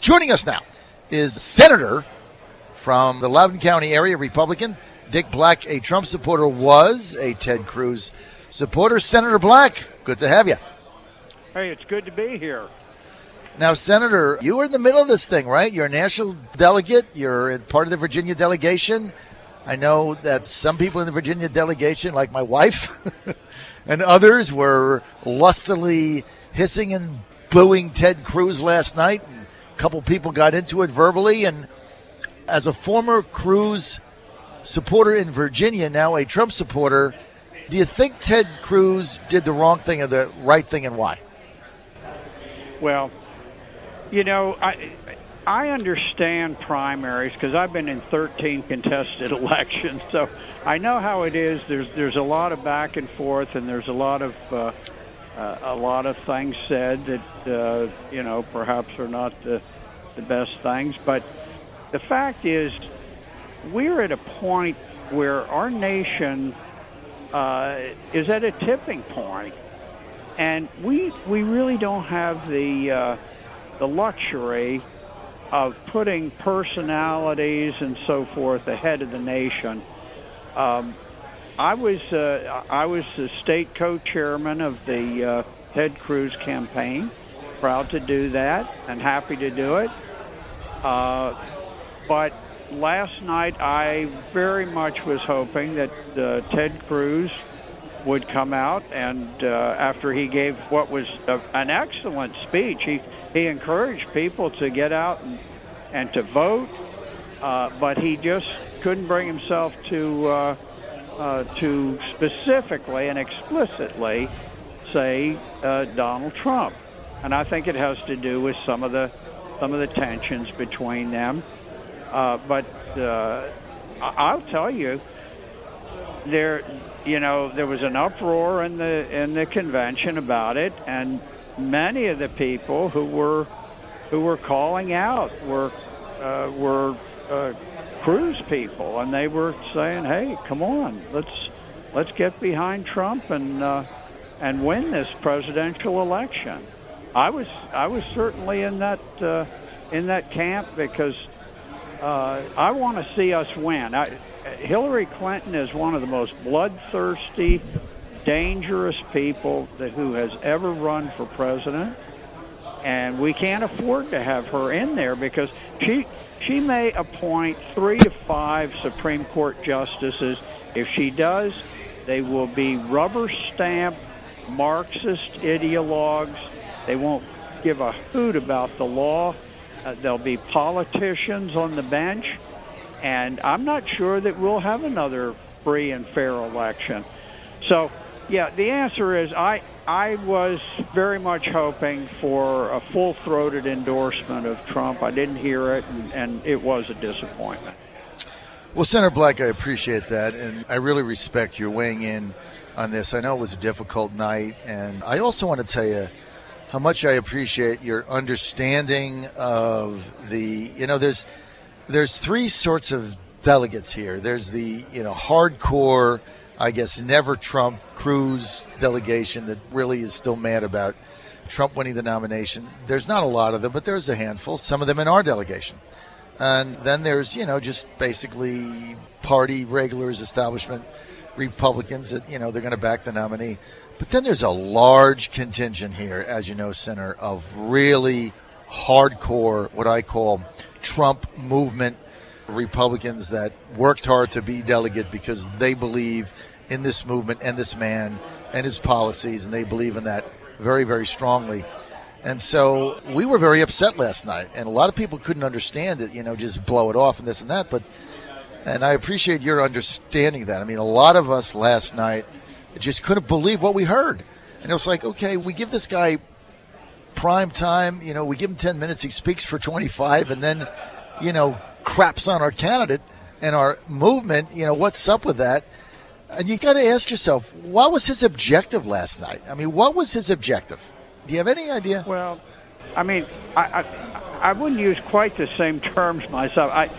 Joining us now is Senator from the Loudoun County area, Republican, Dick Black, a Trump supporter, was a Ted Cruz supporter. Senator Black, good to have you. Hey, it's good to be here. Now, Senator, you are in the middle of this thing, right? You're a national delegate. You're part of the Virginia delegation. I know that some people in the Virginia delegation, like my wife and others, were lustily hissing and booing Ted Cruz last night. And a couple people got into it verbally. And as a former Cruz supporter in Virginia, now a Trump supporter, do you think Ted Cruz did the wrong thing or the right thing, and why? Well, you know, I understand primaries because I've been in 13 contested elections, so I know how it is. There's a lot of back and forth, and there's a lot of things said that you know, perhaps are not the best things. But the fact is, we're at a point where our nation is at a tipping point, and we really don't have the luxury of putting personalities and so forth ahead of the nation. I was the state co-chairman of the Ted Cruz campaign. Proud to do that and happy to do it. But last night I very much was hoping that Ted Cruz would come out and after he gave what was an excellent speech, he encouraged people to get out and to vote, but he just couldn't bring himself to specifically and explicitly say Donald Trump. And I think it has to do with some of the tensions between them. But I'll tell you, there was an uproar in the convention about it, and many of the people who were calling out were Cruz people, and they were saying, "Hey, come on, let's get behind Trump and win this presidential election." I was certainly in that camp because I want to see us win. Hillary Clinton is one of the most bloodthirsty, dangerous people who has ever run for president, and we can't afford to have her in there because she may appoint 3 to 5 Supreme Court justices. If she does, they will be rubber-stamped Marxist ideologues. They won't give a hoot about the law. There'll be politicians on the bench, and I'm not sure that we'll have another free and fair election. So, yeah, the answer is I was very much hoping for a full-throated endorsement of Trump. I didn't hear it, and it was a disappointment. Well, Senator Black, I appreciate that, and I really respect your weighing in on this. I know it was a difficult night, and I also want to tell you how much I appreciate your understanding of there's 3 sorts of delegates here. There's the, hardcore, I guess, never Trump Cruz delegation that really is still mad about Trump winning the nomination. There's not a lot of them, but there's a handful, some of them in our delegation. And then there's, just basically party regulars, establishment Republicans that, they're going to back the nominee. But then there's a large contingent here, as you know, Senator, of really hardcore, what I call Trump movement Republicans that worked hard to be delegate because they believe in this movement and this man and his policies, and they believe in that very, very strongly. And so we were very upset last night, and a lot of people couldn't understand it, just blow it off and this and that. And I appreciate your understanding that. I mean, a lot of us last night just couldn't believe what we heard. And it was like, okay, we give this guy prime time, we give him 10 minutes, he speaks for 25, and then, craps on our candidate and our movement. What's up with that? And you got to ask yourself, what was his objective last night? I mean, what was his objective? Do you have any idea? Well, I mean, I wouldn't use quite the same terms myself.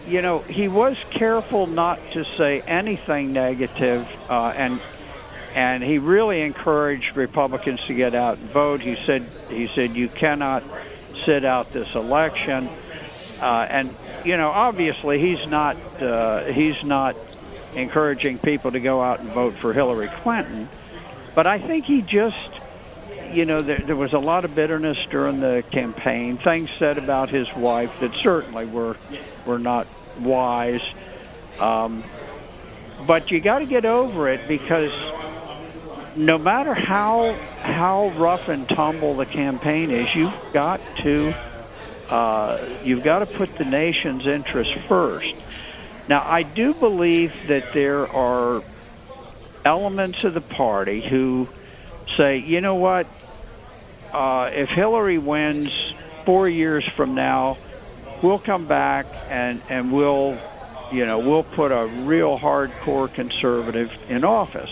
He was careful not to say anything negative, and he really encouraged Republicans to get out and vote. He said you cannot sit out this election. And obviously he's not encouraging people to go out and vote for Hillary Clinton. But I think he just, there was a lot of bitterness during the campaign, things said about his wife that certainly were not wise. But you got to get over it, because no matter how rough and tumble the campaign is, you've got to put the nation's interest first. Now, I do believe that there are elements of the party who say, you know what, if Hillary wins 4 years from now, we'll come back and we'll put a real hardcore conservative in office.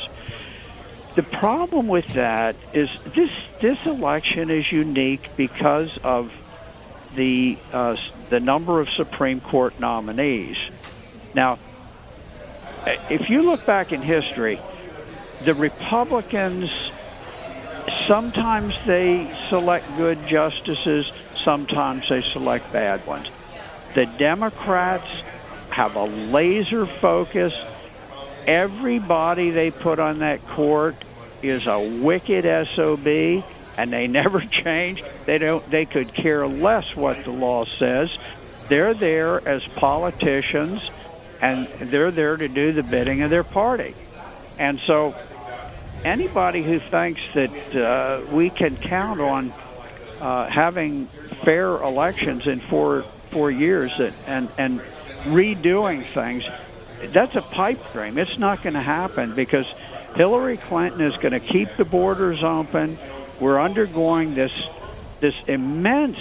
The problem with that is this election is unique because of the number of Supreme Court nominees. Now, if you look back in history, the Republicans, sometimes they select good justices, sometimes they select bad ones. The Democrats have a laser focus. Everybody they put on that court is a wicked SOB, and they never change. They could care less what the law says. They're there as politicians, and they're there to do the bidding of their party. And so anybody who thinks that we can count on having fair elections in four years and redoing things, that's a pipe dream. It's not going to happen, because Hillary Clinton is going to keep the borders open. We're undergoing this immense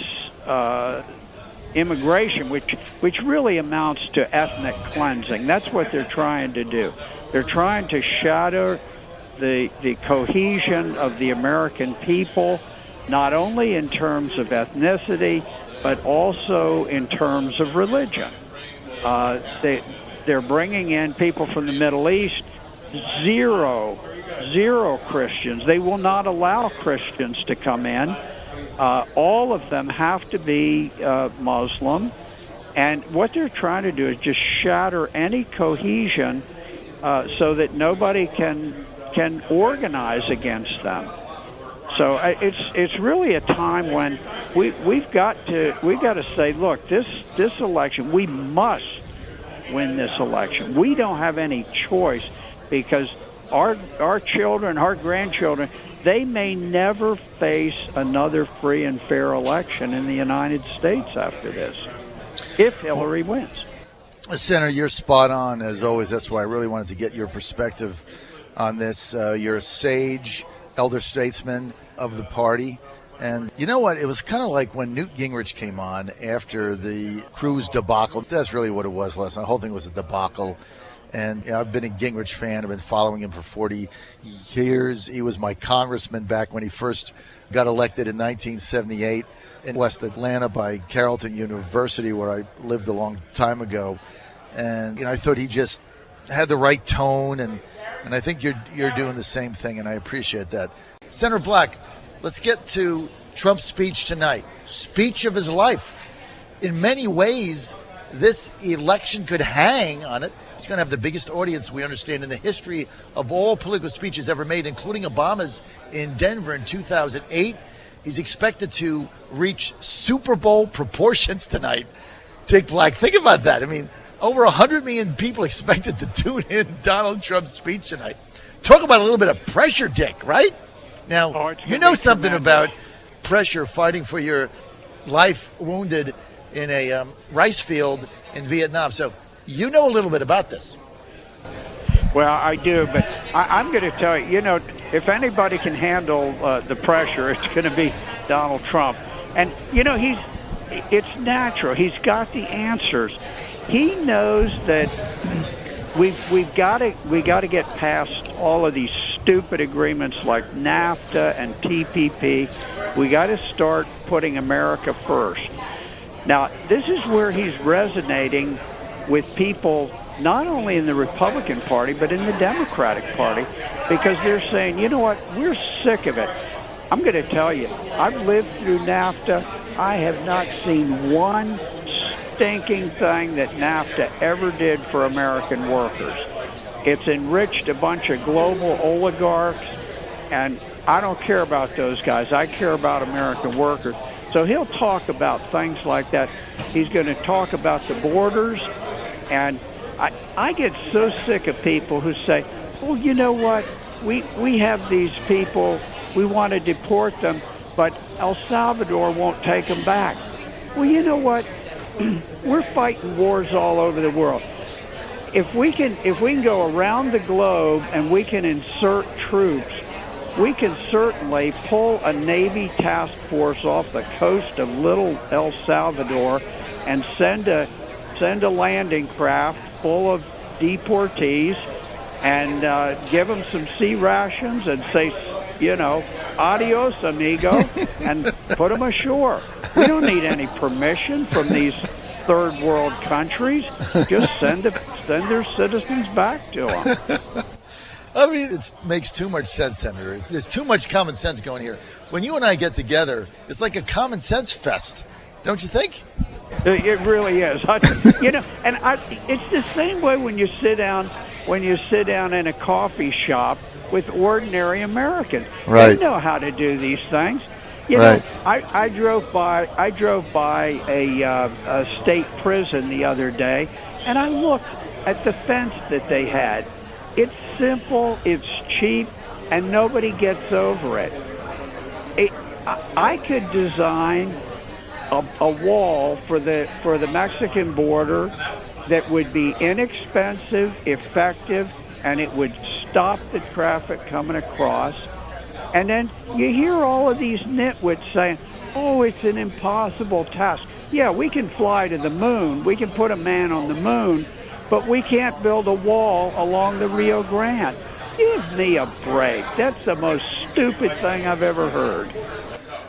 immigration, which really amounts to ethnic cleansing. That's what they're trying to do. They're trying to shatter the cohesion of the American people, not only in terms of ethnicity, but also in terms of religion. They're bringing in people from the Middle East, zero Christians. They will not allow Christians to come in. All of them have to be Muslim. And what they're trying to do is just shatter any cohesion so that nobody can organize against them. So it's really a time when we've got to say, look, this election, we must win this election. We don't have any choice, because our children, our grandchildren, they may never face another free and fair election in the United States after this, if Hillary wins. Senator, you're spot on, as always. That's why I really wanted to get your perspective on this. You're a sage, elder statesman of the party. And you know what? It was kind of like when Newt Gingrich came on after the Cruz debacle. That's really what it was last night. The whole thing was a debacle. And I've been a Gingrich fan. I've been following him for 40 years. He was my congressman back when he first got elected in 1978 in West Atlanta by Carrollton University, where I lived a long time ago. And I thought he just had the right tone, and I think you're doing the same thing, and I appreciate that. Senator Black, let's get to Trump's speech tonight. Speech of his life. In many ways, this election could hang on it. He's going to have the biggest audience, we understand, in the history of all political speeches ever made, including Obama's in Denver in 2008. He's expected to reach Super Bowl proportions tonight. Dick Black, think about that. I mean, over 100 million people expected to tune in Donald Trump's speech tonight. Talk about a little bit of pressure, Dick, right? Now, you know something about pressure, fighting for your life wounded in a rice field in Vietnam. So you know a little bit about this. Well, I do, but I'm going to tell you, if anybody can handle the pressure, it's going to be Donald Trump. And, it's natural. He's got the answers. He knows that we've got to get past all of these stupid agreements like NAFTA and TPP. We got to start putting America first. Now, this is where he's resonating with people not only in the Republican Party, but in the Democratic Party, because they're saying, you know what, we're sick of it. I'm going to tell you, I've lived through NAFTA. I have not seen one stinking thing that NAFTA ever did for American workers. It's enriched a bunch of global oligarchs, and I don't care about those guys. I care about American workers. So he'll talk about things like that. He's going to talk about the borders, and I get so sick of people who say, well, you know what, we have these people, we want to deport them, but El Salvador won't take them back. Well, you know what, we're fighting wars all over the world. If we can go around the globe and we can insert troops, we can certainly pull a Navy task force off the coast of little El Salvador and send a landing craft full of deportees and give them some sea rations and say, you know, adios, amigo, and put them ashore. We don't need any permission from these third world countries. Just send their citizens back to them. I mean, it makes too much sense, Senator. There's too much common sense going here. When you and I get together, it's like a common sense fest, don't you think? It really is. It's the same way when you sit down in a coffee shop with ordinary Americans. Right. They know how to do these things. You right. know, I drove by a state prison the other day, and I looked at the fence that they had. It's simple, it's cheap, and nobody gets over it. I could design a wall for the Mexican border that would be inexpensive, effective, and it would stop the traffic coming across. And then you hear all of these nitwits saying, oh, it's an impossible task. Yeah, we can fly to the moon. We can put a man on the moon, but we can't build a wall along the Rio Grande. Give me a break. That's the most stupid thing I've ever heard.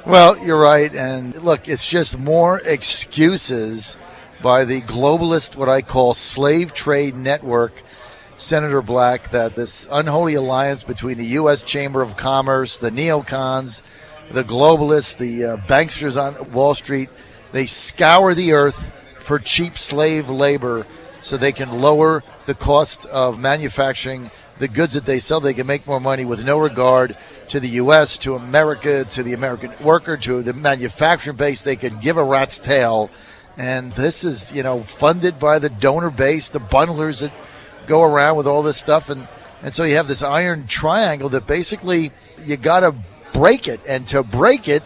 Well, you're right. And look, it's just more excuses by the globalist, what I call slave trade network, Senator Black, that this unholy alliance between the U.S. Chamber of Commerce, the neocons, the globalists, the banksters on Wall Street, they scour the earth for cheap slave labor so they can lower the cost of manufacturing the goods that they sell. They can make more money with no regard to the U.S., to America, to the American worker, to the manufacturing base. They could give a rat's tail. And this is, funded by the donor base, the bundlers that go around with all this stuff. And so you have this iron triangle that basically you got to break it. And to break it,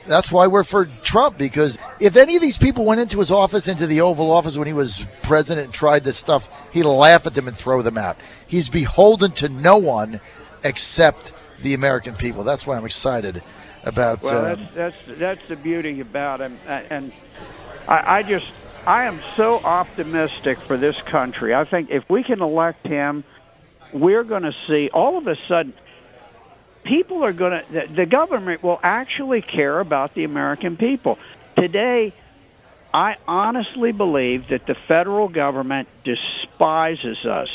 that's why we're for Trump, because if any of these people went into his office, into the Oval Office when he was president and tried this stuff, he'd laugh at them and throw them out. He's beholden to no one except the American people. That's why I'm excited about. Well, that's the beauty about him, and I am so optimistic for this country. I think if we can elect him, we're going to see all of a sudden people are going to, the government will actually care about the American people. Today, I honestly believe that the federal government despises us.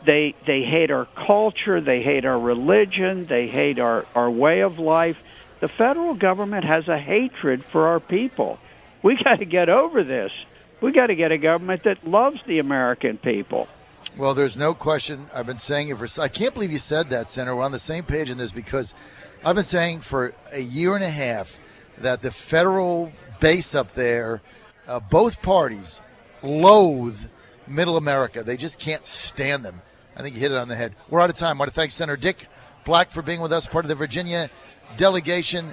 They hate our culture, they hate our religion, they hate our way of life. The federal government has a hatred for our people. We got to get over this. We got to get a government that loves the American people. Well, there's no question. I've been saying it for. I can't believe you said that, Senator. We're on the same page in this because I've been saying for a year and a half that the federal base up there, both parties, loathe Middle America. They just can't stand them. I think you hit it on the head. We're out of time. I want to thank Senator Dick Black for being with us, part of the Virginia delegation.